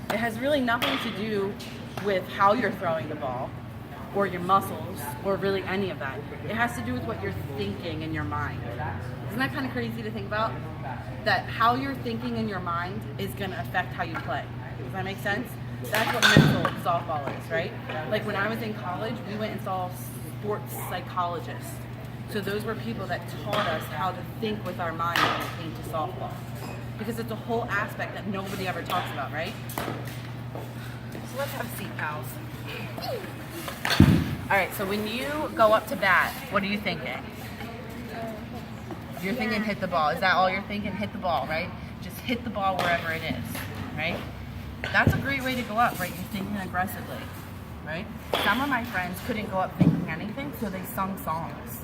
It has really nothing to do with how you're throwing the ball or your muscles or really any of that. It has to do with what you're thinking in your mind. Isn't that kind of crazy to think about? That how you're thinking in your mind is going to affect how you play. Does that make sense? That's what mental softball is, right? Like when I was in college, we went and saw sports psychologists. So those were people that taught us how to think with our mind when it came to softball. Because it's a whole aspect that nobody ever talks about, right? So let's have a seat, pals. All right, so when you go up to bat, what are you thinking? You're thinking hit the ball. Is that all you're thinking? Hit the ball, right? Just hit the ball wherever it is, right? That's a great way to go up, right? You're thinking aggressively, right? Some of my friends couldn't go up thinking anything, so they sung songs.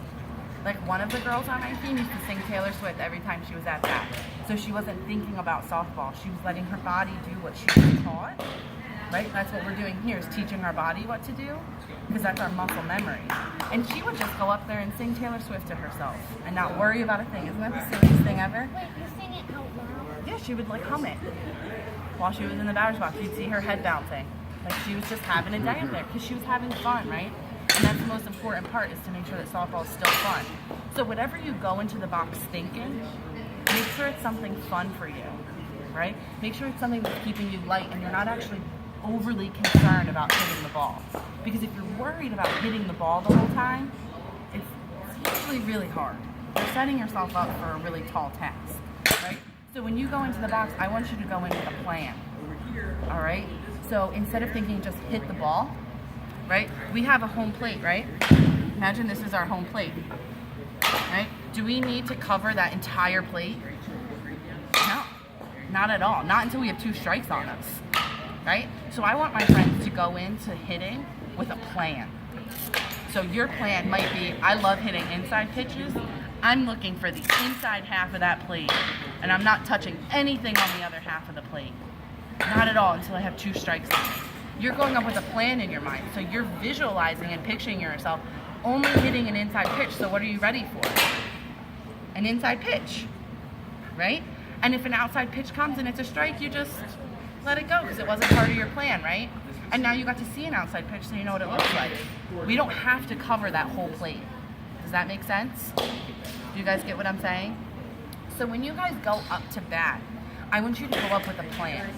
Like one of the girls on my team used to sing Taylor Swift every time she was at bat. So she wasn't thinking about softball. She was letting her body do what she was taught, right? That's what we're doing here, is teaching our body what to do, because that's our muscle memory. And she would just go up there and sing Taylor Swift to herself and not worry about a thing. Isn't that the silliest thing ever? Wait, you sing it out loud? Yeah, she would like hum it while she was in the batter's box. You'd see her head bouncing. Like she was just having a day up there because she was having fun, right? And that's the most important part, is to make sure that softball is still fun. So whatever you go into the box thinking, make sure it's something fun for you, right? Make sure it's something that's keeping you light and you're not actually overly concerned about hitting the ball. Because if you're worried about hitting the ball the whole time, it's usually really hard. You're setting yourself up for a really tall task, right? So when you go into the box, I want you to go in with a plan, all right? So instead of thinking just hit the ball, right? We have a home plate, right? Imagine this is our home plate, right? Do we need to cover that entire plate? No, not at all. Not until we have 2 strikes on us, right? So I want my friends to go into hitting with a plan. So your plan might be, I love hitting inside pitches. I'm looking for the inside half of that plate, and I'm not touching anything on the other half of the plate. Not at all until I have 2 strikes on it. You're going up with a plan in your mind. So you're visualizing and picturing yourself only hitting an inside pitch. So what are you ready for? An inside pitch, right? And if an outside pitch comes and it's a strike, you just let it go because it wasn't part of your plan, right? And now you got to see an outside pitch, so you know what it looks like. We don't have to cover that whole plate. Does that make sense? Do you guys get what I'm saying? So when you guys go up to bat, I want you to go up with a plan.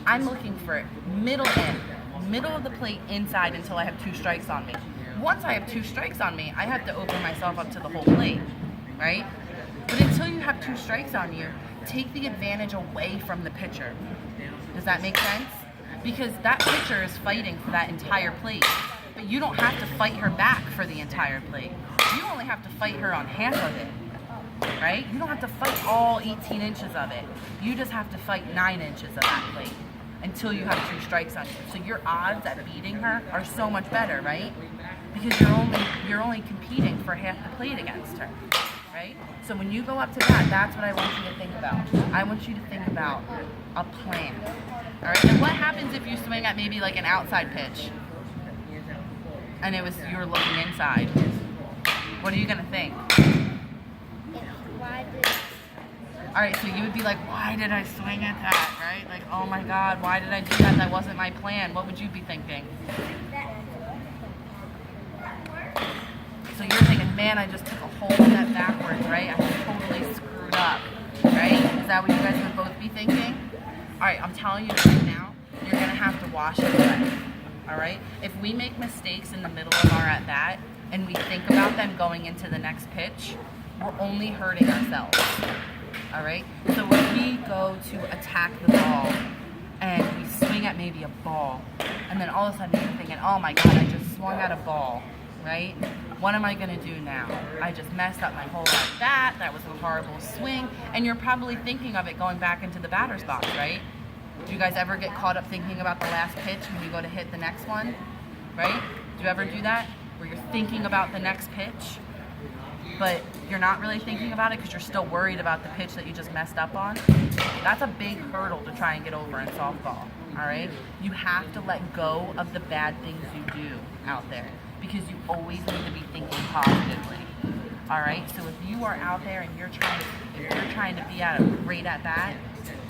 I'm looking for it middle of the plate inside until I have 2 strikes on me. Once I have 2 strikes on me, I have to open myself up to the whole plate, right? But until you have 2 strikes on you, take the advantage away from the pitcher. Does that make sense? Because that pitcher is fighting for that entire plate, but you don't have to fight her back for the entire plate. You only have to fight her on half of it, right? You don't have to fight all 18 inches of it. You just have to fight 9 inches of that plate until you have 2 strikes on you. So your odds at beating her are so much better, right? Because you're only competing for half the plate against her, right? So when you go up to bat, that's what I want you to think about. I want you to think about a plan. All right. And what happens if you swing at maybe like an outside pitch, and you were looking inside? What are you gonna think? All right, so you would be like, why did I swing at that, right? Like, oh my God, why did I do that? That wasn't my plan. What would you be thinking? So you're thinking, man, I just took a whole step backwards, right? I totally screwed up, right? Is that what you guys would both be thinking? All right, I'm telling you right now, you're gonna have to wash it away, all right? If we make mistakes in the middle of our at-bat and we think about them going into the next pitch, we're only hurting ourselves. All right, so when we go to attack the ball and we swing at maybe a ball, and then all of a sudden you're thinking, oh my God, I just swung at a ball, right? What am I gonna do now? I just messed up my whole at bat. That was a horrible swing. And you're probably thinking of it going back into the batter's box, right? Do you guys ever get caught up thinking about the last pitch when you go to hit the next one, right? Do you ever do that, where you're thinking about the next pitch, but you're not really thinking about it because you're still worried about the pitch that you just messed up on? That's a big hurdle to try and get over in softball, all right? You have to let go of the bad things you do out there because you always need to be thinking positively, all right? So if you are out there and you're trying to be at a great at bat,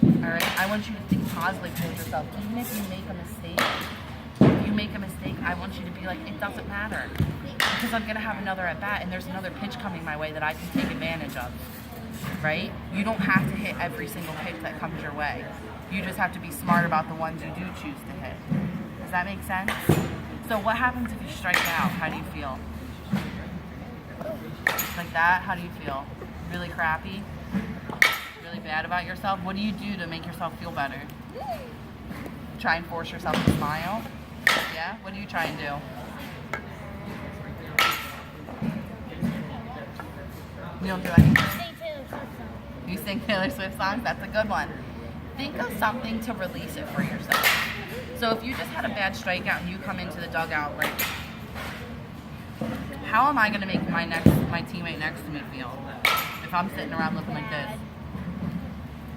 All right. I want you to think positively towards yourself. Even if you make a mistake, I want you to be like, it doesn't matter, because I'm gonna have another at bat, and there's another pitch coming my way that I can take advantage of. Right? You don't have to hit every single pitch that comes your way. You just have to be smart about the ones you do choose to hit. Does that make sense? So what happens if you strike out? How do you feel? Like that? How do you feel? Really crappy? Really bad about yourself? What do you do to make yourself feel better? Try and force yourself to smile? Yeah? What do you try and do? You don't do anything? Sing Taylor Swift song. You sing Taylor Swift songs? That's a good one. Think of something to release it for yourself. So if you just had a bad strikeout and you come into the dugout, like, how am I going to make my teammate next to me feel if I'm sitting around looking like this?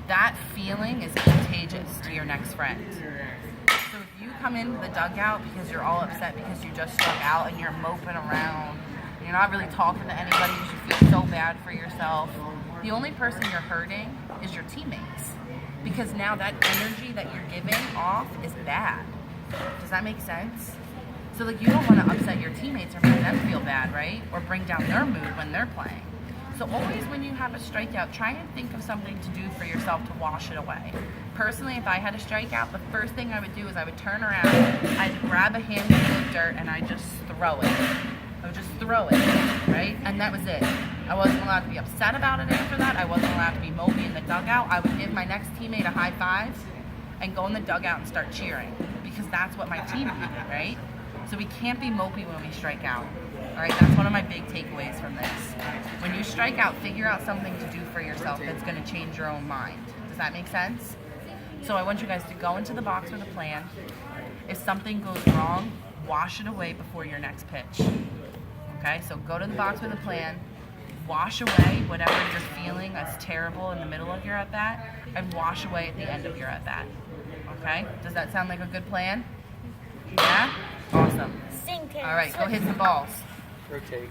That feeling is contagious to your next friend. So if you come into the dugout because you're all upset because you just struck out and you're moping around, and you're not really talking to anybody because you feel so bad for yourself, the only person you're hurting is your teammates. Because now that energy that you're giving off is bad. Does that make sense? So like, you don't want to upset your teammates or make them feel bad, right? Or bring down their mood when they're playing. So always when you have a strikeout, try and think of something to do for yourself to wash it away. Personally, if I had a strikeout, the first thing I would do is I would turn around, I'd grab a handful of dirt, and I'd just throw it. I would just throw it, right? And that was it. I wasn't allowed to be upset about it after that. I wasn't allowed to be mopey in the dugout. I would give my next teammate a high five and go in the dugout and start cheering, because that's what my team needed, right? So we can't be mopey when we strike out. All right, that's one of my big takeaways from this. When you strike out, figure out something to do for yourself that's going to change your own mind. Does that make sense? So I want you guys to go into the box with a plan. If something goes wrong, wash it away before your next pitch. Okay, so go to the box with a plan. Wash away whatever you're feeling that's terrible in the middle of your at-bat, and wash away at the end of your at-bat. Okay? Does that sound like a good plan? Yeah? Awesome. Sing Taylor All right, go Swift hit song. some balls. Rotate.